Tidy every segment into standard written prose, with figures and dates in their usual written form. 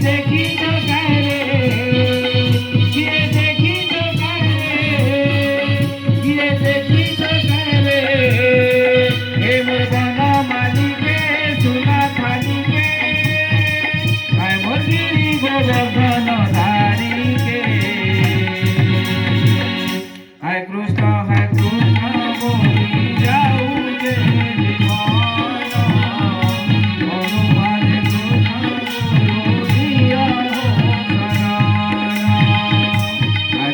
देखी तो करे ये देखी तो करे ये देखी तो करे हे मोरबना मालिके सुना खालिके हाय मोरगिरी गोवर्धन धारी के हाय कृष्ण बोली जाऊ जे दीवाना हनुमान कृष्ण बोलिया हो सराना हाय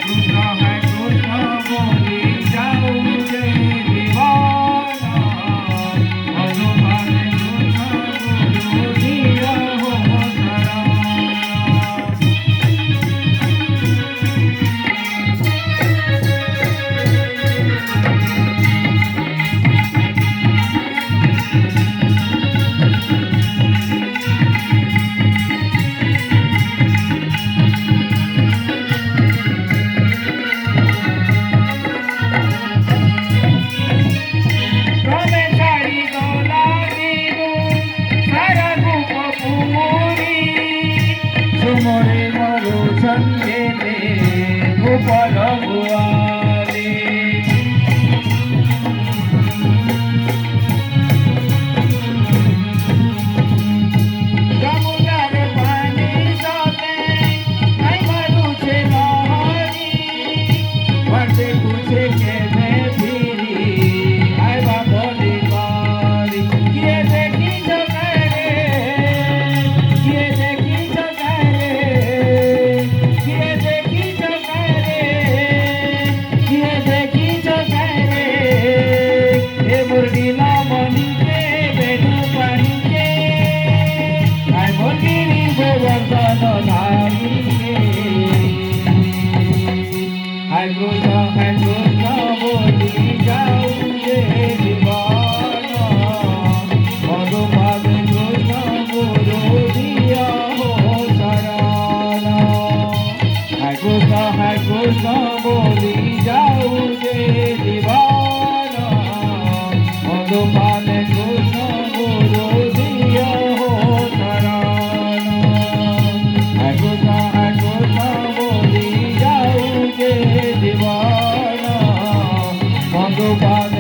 कृष्ण बोली जाऊ जे दीवाना हनुमान कृष्ण बोलिया हो सराना मोरे मरो संगे में गोपाल गुआले समुद्र पानी सोते आई मरु छे नहरी वर्षे पूछे के मैं फिरी आई बाबोली मारी ये देखी जो करे ये देखी जो मुरलीला मणि के बेनु पानी के हाय मोरगिरी गोवर्धन धारी के हाय कृष्ण बोली जाऊ जे दीवाना हनुमान कृष्ण बोलिया हो सराना हाय कृष्ण बोली जाऊ जे दीवाना हनुमान कृष्ण बोलिया हो सराना हाय कृष्ण बोली जाऊ जे दीवाना हनुमान